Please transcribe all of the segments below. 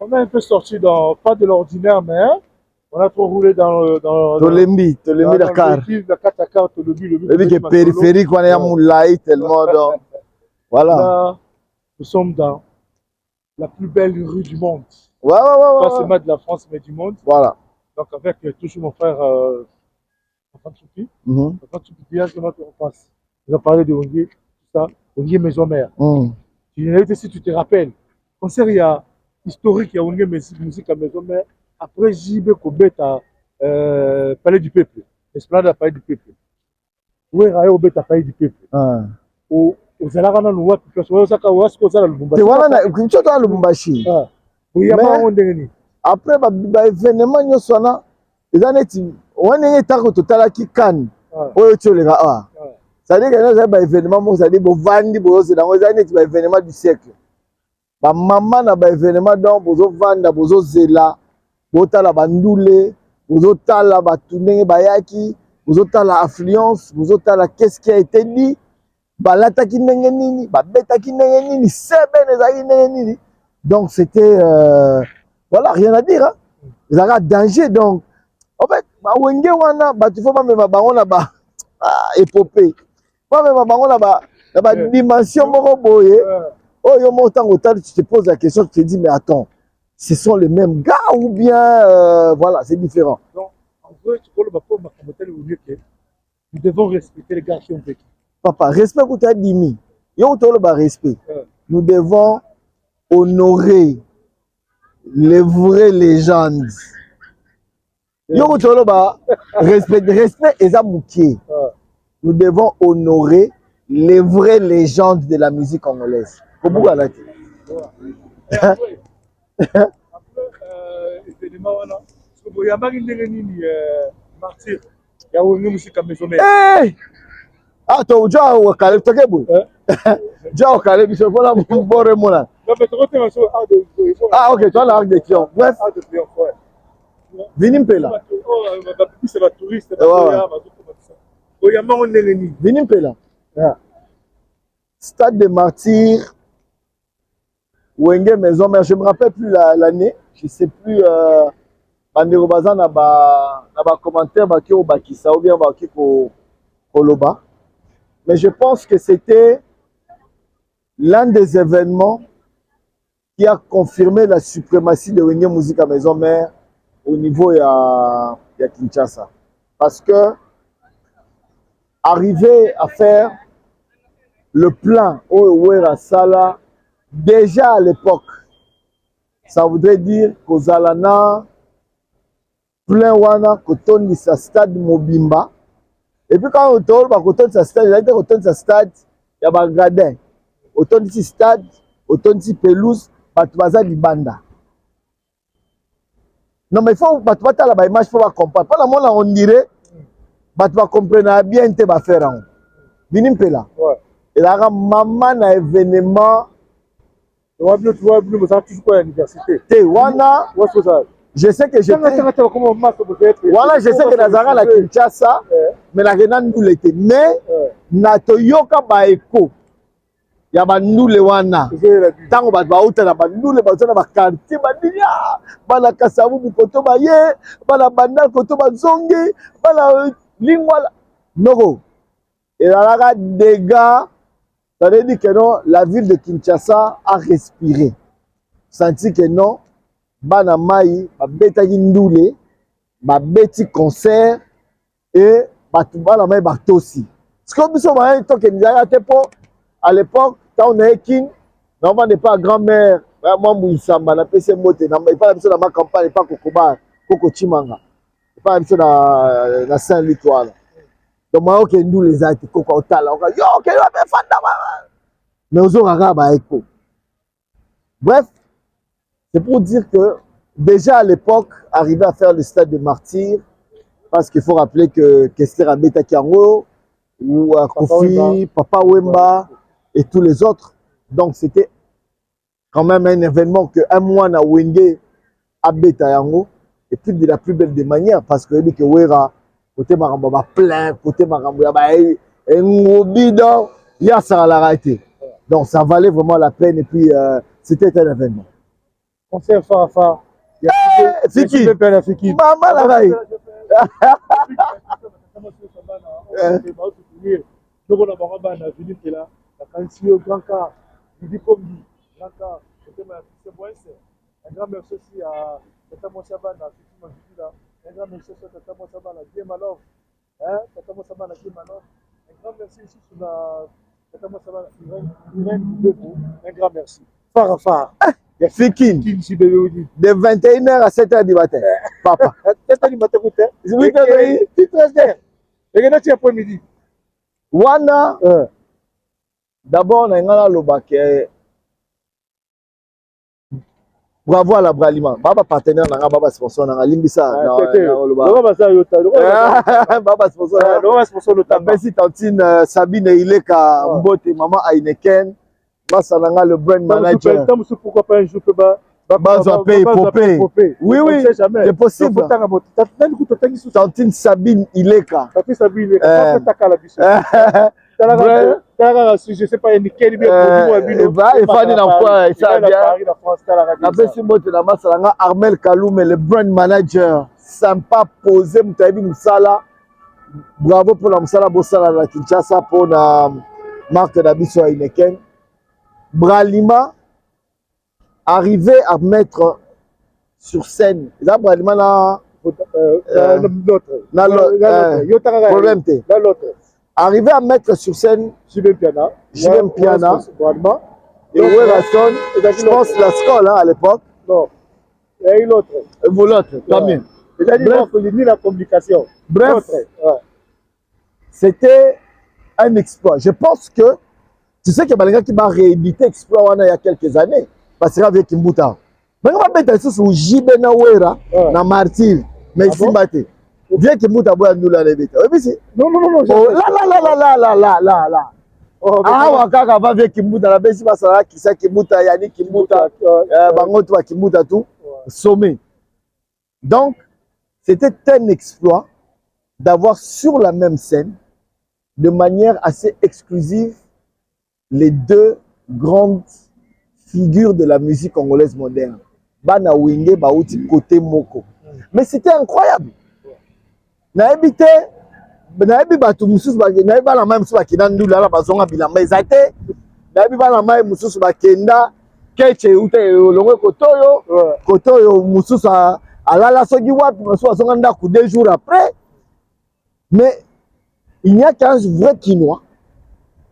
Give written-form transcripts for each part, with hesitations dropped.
On a un peu sorti dans, pas de l'ordinaire, mais hein, on a trop roulé Tolembi Dakar. La 4x4, Le but est périphérique, on est à Moulaï tellement. Donc, voilà. Là, nous sommes dans la plus belle rue du monde. Ouais. Pas seulement de la France, mais du monde. Voilà. Donc, avec toujours mon frère Tchoupi. On passe. On a parlé de Ongué, tout ça. Ongué Maison Mère. Tu invité si tu te rappelles. Concert, il y a historique, il y a Ongué Musique à Maison Mère. Après, JB Kobeta, Palais du Peuple. Esplanade à Palais du Peuple. Oui, Rayo Obeta Palais du Peuple. Aux Alarana, nous voit, parce que ça, voilà, Lubumbashi. Après, l'événement, il y a un événement qui can. C'est-à-dire que nous avons un événement, c'est-à-dire que événement du siècle. Maman na ba événement donc bozo vanda bozo zela botala bandoule bozo tala batune bayaki bozo tala affluence bozo tala qu'est-ce qui a été dit balata ki ndenge nini babeta ki ndenge nini sebe nezaki ndenge nini donc c'était voilà rien à dire hein. Ils ont un danger donc en fait wenge wana batu faut pas même bango na ba épopée pas même bango na ba dimension moko boye. Oh, tu te poses la question, tu te dis, mais attends, ce sont les mêmes gars ou bien, voilà, c'est différent. Donc, en vrai, tu vois, nous devons respecter les gars qui ont vécu. Papa, respect pour ta dimi. Respect. Nous devons honorer les vraies légendes. Respect et amitié. Nous devons honorer les vraies légendes de la musique congolaise. Après, événement, il y a une martyr. Il y a une musique à Maison Mère. Ah, tu as un calé, tu as un calé, tu as un ah, ok, tu as l'arc de Triomphe. Bref, Vinimpela. C'est la touriste. Vinimpela. Stade des Martyrs. Wenge Maison Mère, je ne me rappelle plus l'année, je ne sais plus, Bandero Bazan n'a pas commentaire, ou bien Koloba. Mais je pense que c'était l'un des événements qui a confirmé la suprématie de Wenge Musique à Maison Mère au niveau de Kinshasa. Parce que arriver à faire le plan Ouera Sala, déjà à l'époque, ça voudrait dire qu'Ozalana, plein wana, Kotoni sa stade Mobimba. Et puis quand on tourne, Kotoni sa stade, il a dit Kotoni sa stade, il y a un gradin. Kotoni sa stade, Kotoni sa pelouse, Batubaza di Banda. Non mais il faut Batubata la image, il faut comprendre. Pas la monde on dirait, Batuba comprendre bien te va faire. Vinimpela. Et là, maman a événement. Je sais que j'étais. Voilà, je sais que Nazara la Kinshasa, mais la Renan nous l'était. Mais, Natoyoka Baeko, il y a Bandoule Wana. Tant qu'on va out à Bandoule, Bazana Bakarti, Badinia, Bala Kasavu, Bukoto Baye, Bala Bandal, Koto Bazongi, Bala Lingwala. Noro. Et là, des gars. Ça veut dire que non, la ville de Kinshasa a respiré. Senti que non, Bana Mai, Babetaki Ndoule, Babeti concert et Batubala Mai Batosi. Ce qu'on peut dire, c'est que à l'époque, quand on est king, normalement, n'est pas grand-mère, moi, Mouissamba, la PC Mote, il n'y a pas de ma campagne, pas Kokoba, Koko Chimanga, il n'y a pas de la Saint-Litoile. Donc, moi, ok, nous les a été coco au talent. Yo, ok, mais aux autres, bref, c'est pour dire que déjà à l'époque, arriver à faire le stade des martyrs, parce qu'il faut rappeler que Kester Abeta Kiango, ou Kofi, Papa Wemba, et tous les autres. Donc, c'était quand même un événement que un mois na Wenge Abeta Yango, et puis de la plus belle des manières, parce que dit que Wera, côté Maramba va plein, côté Maramba va et bidon, il y a ça à la réalité. Donc ça valait vraiment la peine et puis c'était un événement. concert phare. Fiki. Maman la vaille. Donc on a vraiment un avenir qui est là. La canción, grand cas, Didi Kombi, grand cas, un grand merci aussi à Tata Moussaba, un grand merci aussi à Tata Moussaba, la Game Malov, Tata Moussaba, la Game Malov, un grand merci aussi sur la Tata Moussaba, un grand merci. Phare. Fikin. De 21h à 7h du matin. Papa. 7h du matin, écoute. 13h. Regardez après-midi. Wana. D'abord, on a un lobake. Bravo à la Bralima. Baba partenaire, baba sponsor, on a limbisa. Baba sponsor, merci Tantine Sabine Ileka, Mbote, maman Aineken. Basalanga le brand manager. Pourquoi pas un jour que Popé. Oui, c'est possible. Tantine Sabine Ileka. Je sais pas, il Armel Kaloum, le brand manager. Sympa, posé, Moutaïbi Moussala. Bravo pour la Moussala Bossala la Kinshasa pour la marque d'Abisso à Ineken. Bralima arrivé à mettre sur scène. Là, Bralima là. Arrivé à mettre sur scène Jibem Piana, et Werrason, je pense la Skoll à l'époque. Non, et une autre. Vous l'autre, tant mieux. C'est-à-dire qu'il faut la communication. Bref, c'était un exploit. Je pense que, tu sais que Balenga qui m'a réédité exploit il y a quelques années, parce que avec Kimbuta. Mais on va mettre ça sur Jibena Wera, na Martyr, mais ici, Maté. Viens Kimbuta boire nous la rébite. Non. Là. Ah, Wakaka va avec Kimbuta, la bête, ça va qui ça Kimbuta, Yannick Kimbuta, Bangoto Kimbuta, tout, sommet. Donc, c'était un exploit d'avoir sur la même scène, de manière assez exclusive, les deux grandes figures de la musique congolaise moderne. Bana Wenge, Baouti, côté Moko. Mais c'était incroyable. Naebite, Naebi Batu Moussous, Naebi la même chose qui n'a la bazonga bilamba. Ils étaient, Naebi la même Moussous Bakenda, Keche Ute, Longue Kotoyo, Moussous à la Sogiwat, Moussous à Zonganda, 2 jours après. Mais il n'y a qu'un vrai Quinois,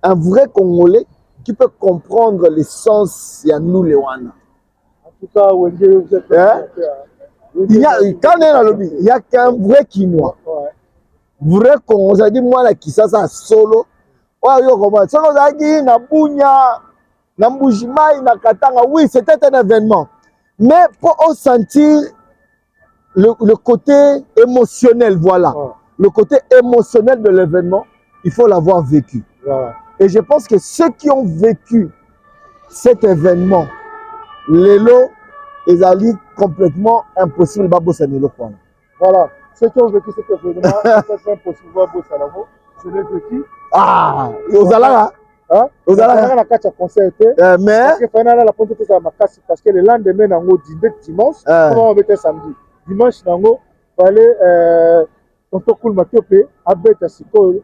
un vrai Congolais qui peut comprendre l'essence de nous les Wana. En tout cas, vous êtes il y a quand on est dans le lobby, il y a qu'un vrai Quinois. Vrai Congolais, dit moi la qui ça solo. Oh yo comment ça on a dit na Bunya, na Mbujimai, na Katanga. Oui, c'était un événement. Mais pour sentir le côté émotionnel, voilà. Le côté émotionnel de l'événement, il faut l'avoir vécu. Et je pense que ceux qui ont vécu cet événement, l'élo, ils allaient complètement impossible. Voilà. Ceux qui ont vécu cet événement, c'est impossible. Je l'ai vécu. Ah, aux alara. Aux alara, la carte à concert. Mais. Parce que finalement, la ponte à ma casse. Parce que le lendemain, dimanche, comment on mettait samedi. Dimanche, il fallait. Tonton Koul Mathiopé, Abet Asiko,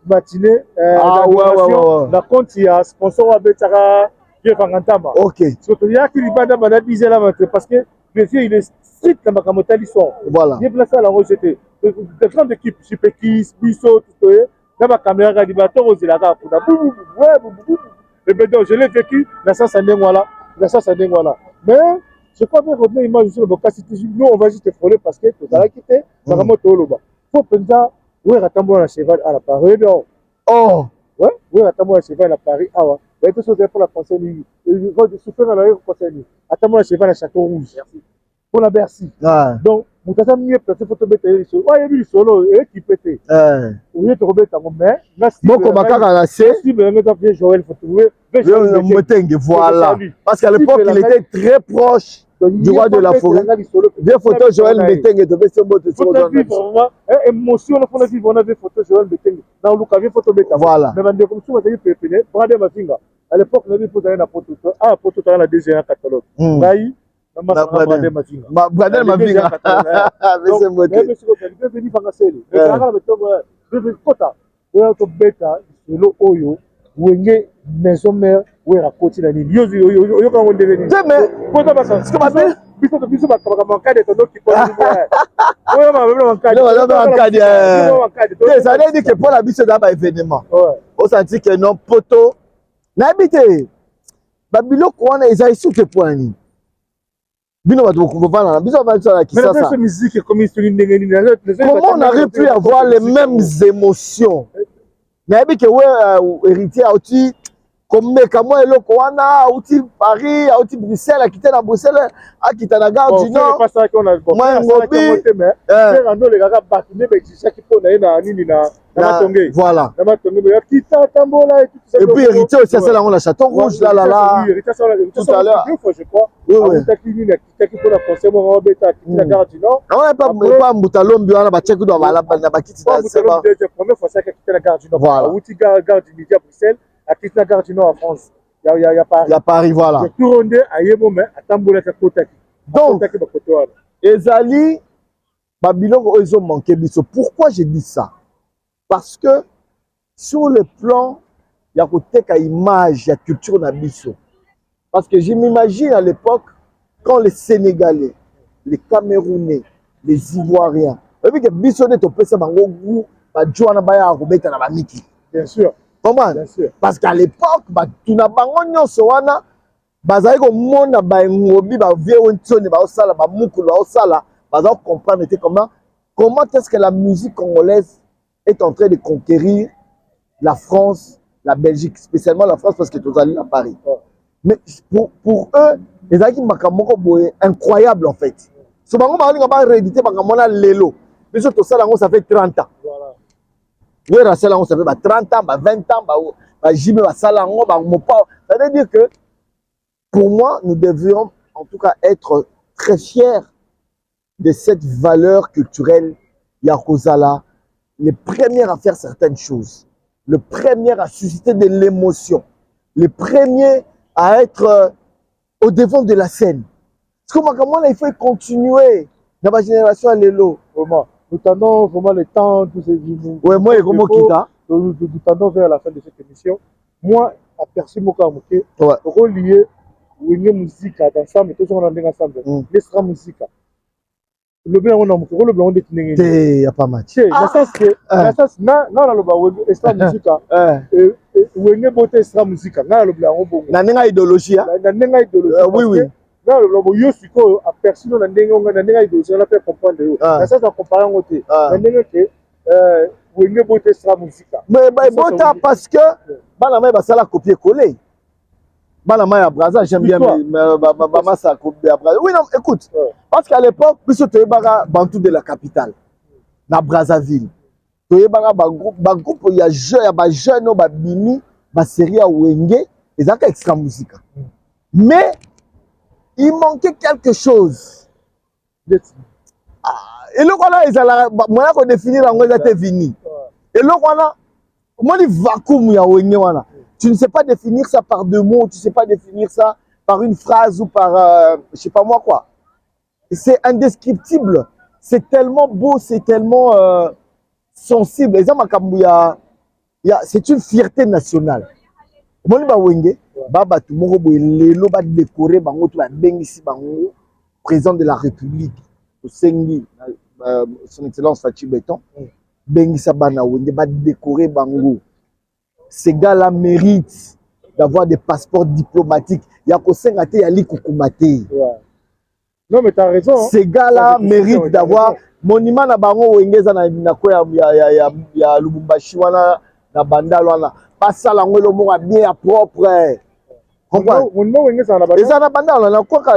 matinée, la compte, il y a sponsor Abet Sara, qui est Vangantama. Ok. Surtout, il y a qui lui bande à disait là, parce que le vieux, il est strict dans ma camotale, ils sont. Voilà. Il est placé à la rose, c'était des grandes équipes, Super Kiss, Bissot, tout ça. Dans ma caméra, il va tout la gare pour la boum. Mais donc, je l'ai vécu, la sens à Nengwala, Mais, je crois bien revenir image sur le bocal, nous, on va juste te frôler parce que tu as quitté, ça va monter au loba. Faut penser, oui, attends-moi à cheval à la Paris. Oh! Ouais, oui, attends-moi à cheval à Paris. Ah ouais. Il y a quelque chose pour la conseil. Il va souffrir dans la conseil. Attends-moi à cheval à Château Rouge. Pour la Bercy. Donc, vous avez mieux placé pour te mettre les solos. Ouais, il y a eu le solo, et qui pétait. Oui, tu remets ta main. Bon, comme à c'est. Si, mais le gars, Joël, faut trouver. Voilà. Parce qu'à l'époque, il était très proche du roi de la forêt. Des photos Joël Meteng et de Bessie Moto. Faut la vivre, émotion, on a vivre, on a des photos Joël Meteng. Dans le cas, photo Beta. Voilà. Mais quand on a dit Pépé, Bradé Mazinga. À l'époque, on a dit pour aller à Porto. Ah, Porto, on a déjà un catalogue. Naï, Brandel Mavinga. Brandel Mavinga. C'est modèle. Je vais venir faire ça. Je vais venir kota. Je vais te bêta le oyo. Wenge maison mère ou rakoti na nini. Yo ka wonde nini. Mais kota basa. Ce que m'appelle biso ba manquer de ton qui connaît. Oyo ma même manquer. Non, manquer. Ça veut dire que pour la biso dans ba événement. On sentit que non poto. Na habité. Ba biloko wana eza ici te poani. Bino ba to ko vana. Biso ba ça qui ça. Mais cette musique comme comment on aurait pu avoir les mêmes émotions? Na habité ouais héritier auti komeka moi eloko wana auti Paris auti Bruxelles akita na Bruxelles akita na Gare du Nord moi ngobi rando le gars battu ne be chaque fois na nini na matongé voilà na matongé ya kita tambola et tout ça et puis héritier aussi ça là on la Château Rouge là tout à l'heure je crois oui qui pour la concert moi beta na Gare du Nord on pas Mbutalombi wana ba check do bala na ba kiti na c'est la première fois ça qui na Gare du Nord voilà outi Gare du Midi à Bruxelles à la Gare du Nord en France. Il y a Paris. Il y a Paris, voilà. Je tourne à Yémomé, à Tamboula, à Kotaki. Donc, Ezali, Babylone, ils ont manqué. Pourquoi j'ai dit ça? Parce que sur le plan, il y a côté image, il y a culture d'Abisso. Parce que je m'imagine à l'époque, quand les Sénégalais, les Camerounais, les Ivoiriens, et puis que Bisso n'est pas ça, bien sûr. Comment? Parce qu'à l'époque, tu n'as pas de bazali komona ba ngobi ba vie ontone ba osala ba mukulu ba osala baza comprendre comment est-ce que la musique congolaise est en train de conquérir la France, la Belgique, spécialement la France parce que tous allés à Paris. Mais pour eux, les aki makamoko boye incroyable en fait. So bango ba linga ba rééditer bakamona lelo. Mais tout ça ça fait 30 ans. Voilà. Oui, ça fait 30 ans, 20 ans, j'y ça veut dire que pour moi, nous devions en tout cas être très fiers de cette valeur culturelle Yakozala, les premiers à faire certaines choses, le premier à susciter de l'émotion, le premier à être au devant de la scène. Parce que comment il faut continuer dans ma génération à l'élo. Vraiment. Nous tendons vraiment le temps, tous ces jours. Oui, moi, comment quitta? Nous tendons vers la fin de cette émission. Moi, aperçu mon cas, relié, une musique ensemble, tout ça on a ensemble. L'extra musique. Le blanc on a mon le blanc on détenu. Il y a pas match. La sens que la sens na le blanc extra musique. Ou une beauté extra musique. Na le blanc on bon. Na nenga idéologie. Na nenga idéologie. Oui oui. Là, le yo siko aperçu dans la nenga idéologie on a fait comprendre. La sens en comparant côté. La nenga que ou une beauté extra musique. Mais bota parce que bana mai basala copier coller. Banama ya Braza, j'aime bien Bamasa copier Braza. Oui non, écoute. Parce qu'à l'époque, puisque tu es Bantou de la capitale, na Brazzaville. Tu es ba groupe il y a jeune ba bini, ba série à Wenge, ils ont extra musique. Mais il manquait quelque chose. Et le voilà, ils allaient moi qu'on définir en quoi c'était fini. Et le voilà, moi il vacuum ya Wenge wana. Tu ne sais pas définir ça par deux mots, tu ne sais pas définir ça par une phrase ou par je sais pas moi quoi. C'est indescriptible. C'est tellement beau, c'est tellement sensible. C'est une fierté nationale. Moi, président de la République, son Excellence Fatou Béton, décorer Bango. Ces gars-là méritent d'avoir des passeports diplomatiques. Il y a non, mais tu as raison. Ces gars-là méritent d'avoir monument na bango wengeza na ko ya Lubumbashi wana na Bandal wana. Passa la ngolo mo bien propre. Monument wengeza na Bandal. Eza na Bandal na ko ka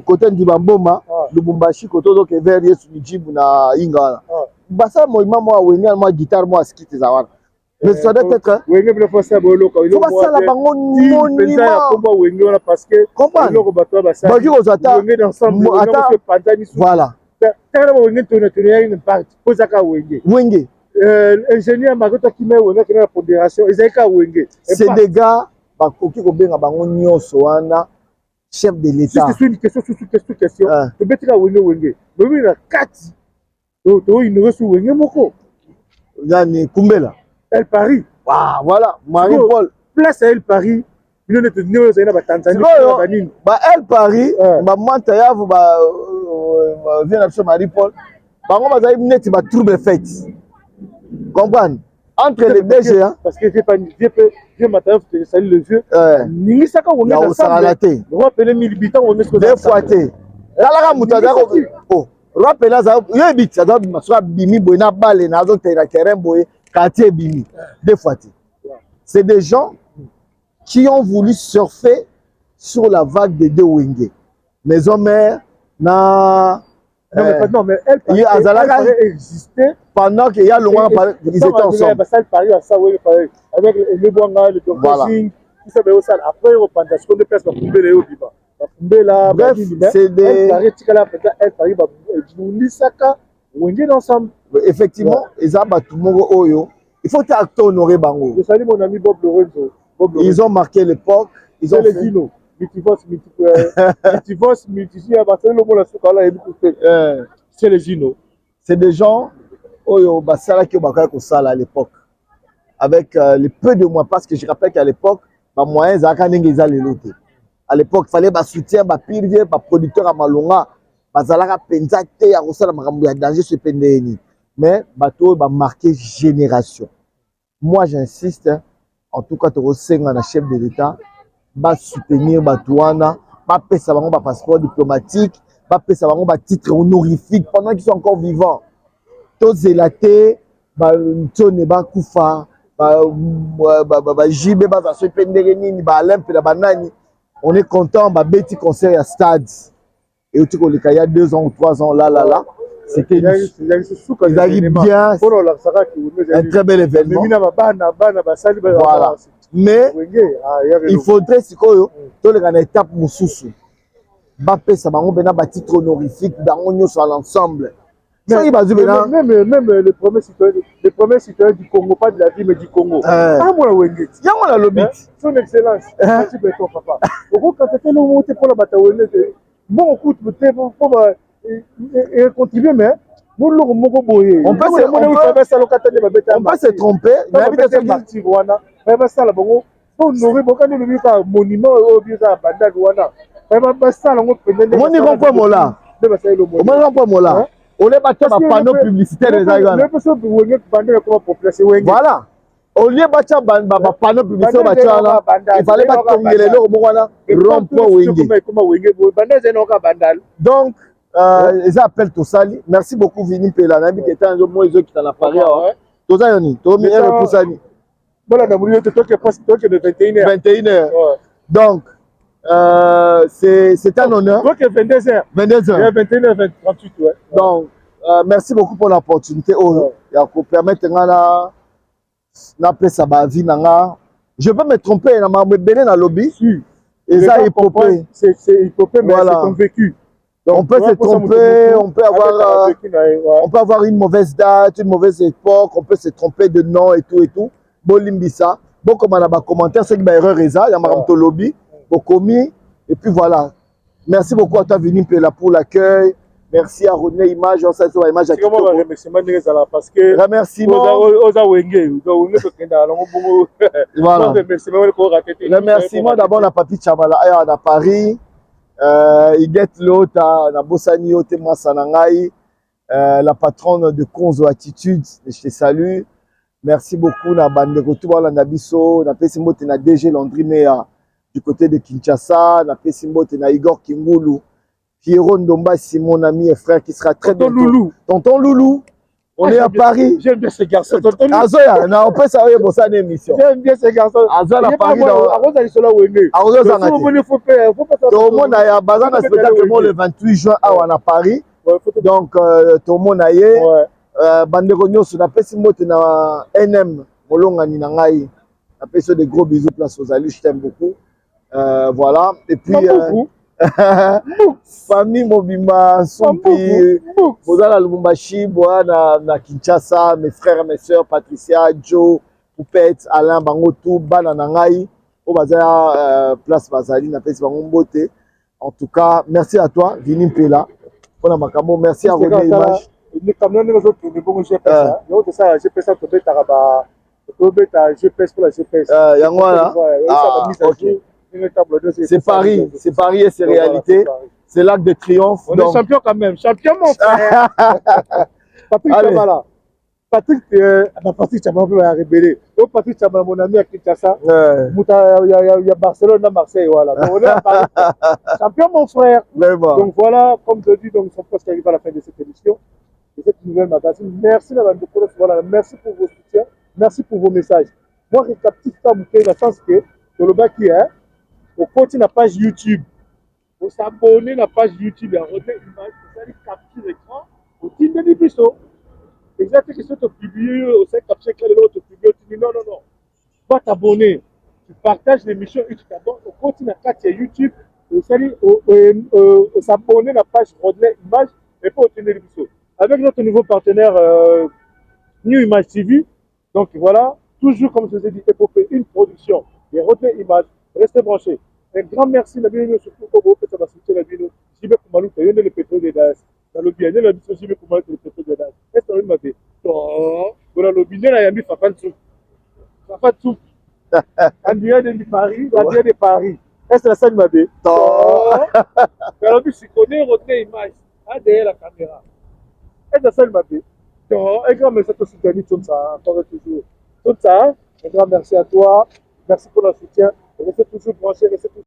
côté Ndibamboma, Lubumbashi côté donc vers Yesu Nijibu na Inga wana. Basa monument mo wengeza mo guitare mo skit za wana. Mais ça doit être wenge bla fosa boloka il faut ça la bango monument komba wenge wana parce que loko bato ba sa baki ozata wenge ensemble voilà tala wenge tona une partie posaka wenge ingénieur makoto ki me wenge na pondération ezaka wenge c'est des gars bakoki ko benga bango nyonso wana chef de l'État. Si c'est une question, question, tu peux dire Wenge. Mais oui, la 4, tu ignorer sur Wenge Moko. Yani Kumbela. Elle Paris. Ah, voilà, Marie-Paul. Place à Elle Paris. Il y a des Tanzanie. Elle Paris, ma mante ya vous vient à Marie-Paul. Par contre, vous avez une trouble fait. Comprendre? Entre les deux géants. Parce que j'ai matériel, je salue le vieux. Ningisaka, on est ensemble. On va appeler 1000 habitants, on est deux fois. Là, Moutada, oh, rappelez là, il y a un bit, ça doit être Bimi, Boina, Balé, Nazo, Terrain, Boye, quartier Bimi. Deux fois. C'est des gens qui ont voulu surfer sur la vague des deux Wenge. Maison mère, na. Non, mais elle existait pendant qu'il y a longtemps, ils étaient ensemble. Avec le Bouanga, le Donkazing, tout ça, après, on pense qu'on ne peut pas tomber les hauts. Bref, c'est des. Effectivement, ils il faut que acteur honoré Bango. Je salue mon ami Bob Lorenzo. Ils ont marqué l'époque. Ils ont les Zino. C'est les Zino. C'est des gens qui à l'époque. Avec les peu de moyens, parce que je rappelle qu'à l'époque, les moyens, à l'époque, il fallait soutien, pilier, producteur à Malonga, bazalaka penzate, à Rosala Marambu, à danger ce pendéni. Mais bateau va marquer génération. Moi, j'insiste, en tout cas, tu ressens un chef de l'État, va soutenir Batouana, va payer sa passeport diplomatique, va payer sa titre honorifique pendant qu'ils sont encore vivants. Tous zélatés, Tone Bakoufa, JB, on est content, Betty concert à stade. Et il y a 2 ans ou 3 ans, là. C'était bien, un très bel événement. Voilà. Mais il faudrait que les étapes Moussoussou, ça va titre honorifique dans l'ensemble. Même les premiers citoyens du Congo, pas de la vie, mais du Congo. Son excellence, merci beaucoup, papa. Quand tu es pour la bataille, bon, écoute, pour contribuer, mais on peut se tromper. On est battu par panneau publicitaire des Aïgans. Voilà. Au lieu de battre par panneau publicitaire, il fallait battre donc, ils appellent tout ça. Merci beaucoup, Vini Pela. Qui était un jour qui est en appareil. Tout ça, Yoni. Tout le monde pour ça. 21h. Donc, c'est un honneur. 22h. 21h, 38, ouais. Donc, merci beaucoup pour l'opportunité. Pour permettre je peux me tromper, dans le lobby. Et ça, c'est hypopée, mais c'est ton vécu. Donc, on peut se tromper, on peut avoir une mauvaise date, une mauvaise époque, on peut se tromper de nom et tout. Bolimbisa. Bon, comme on a des commentaires, c'est que ma erreur est ça, il y a un lobby. Commis, et puis voilà. Merci beaucoup à toi, Vini Pela, pour l'accueil. Merci à René Image, on sait sur Image. Parce que remerciement. Remerciement d'abord à Papi Chamala à Paris. Il get l'autre à Bossani Otema Sanangai, la patronne de Konzo Attitude. Je te salue. Merci beaucoup na bande retour à Nabiso, na Pesimote na DG Landry Mea. Du côté de Kinshasa, la Pessimbote na Igor Kingulu, Pierrot Ndomba, c'est mon ami et frère qui sera très bientôt. Loulou. Tonton Loulou, on est à Paris. J'aime bien ce garçon. Tonton Loulou. Azoya, on peut savoir pour ça une émission. J'aime bien ce garçon. Azoya à Paris. Tout le monde a bazar un spectacle le 28 juin à Paris. Donc tout le monde a yé. Banderonio sur la Pessimbote na NM, Molonga Ninangai. Appelle des gros bisous place aux alus, je t'aime beaucoup. Voilà. Et puis, famille Mobima, Sompi, Bozala Lubumbashi, Boana, na Kinshasa, mes frères et mes sœurs, Patricia, Joe, Poupette, Alain, Bangotou, Bananangai, au Bazar, place Bazali, na Pes Bangombote. En tout cas, merci à toi, Vini Mpela. Pour la Macamo, merci à vos images. Les camions ne sont pas bon GPS. Donc ça, GPS ça peut être GPS pour la GPS. Yangwana. C'est Paris, c'est Paris et c'est réalité. C'est l'Arc de Triomphe. On est champion quand même, champion mon frère. Patrick Chamala. Patrick Chamala peut la révéler. Patrick Chamala, mon ami à Kinshasa. Il y a Barcelone à Marseille, voilà. Donc on est à Paris. Champion mon frère. Vraiment. Donc voilà, comme je dis, donc, nous sommes presque arrivés à la fin de cette émission, de cette nouvelle magazine. Merci voilà, merci pour vos soutiens, merci pour vos messages. Moi, je récapitule ça, dans le sens que le bas qui est, au côté de la page YouTube, pour s'abonner à la page YouTube, il y a une image, vous allez capturer l'écran, au titre de l'épisode. Exactement, que si tu publies, au sein capture l'écran de l'autre, tu publies, tu dis non, non, non. Tu vas t'abonner, tu partages l'émission et tu t'abonnes au côté de la page YouTube. S'abonner à la page Rodney Image et pas obtenir l'épisode. Avec notre nouveau partenaire New Image TV. Donc voilà, toujours comme je vous ai dit, épopée, une production de Rodney Image. Restez branchés. Un grand merci, la bienvenue surtout pour vous, ça va soutenir la bienvenue. J'y vais pour Malou, il y a le pétrole des DAS. Dans le bien, il y a la mission, j'y vais pour Malou, le pétrole des DAS. Est-ce que vous avez dit, voilà, le bien, il y a mis Fafan Souk. Fafan Souk. Andrea de Paris, Andrea de Paris. Est-ce que la scène m'a dit? Alors, je connais Rodney Image, derrière la caméra. Est-ce que la scène m'a dit? Un grand merci à toi, soutenir tout ça, encore et toujours. Tout ça, un grand merci à toi. Merci pour le soutien. Restez toujours branchés, restez toujours.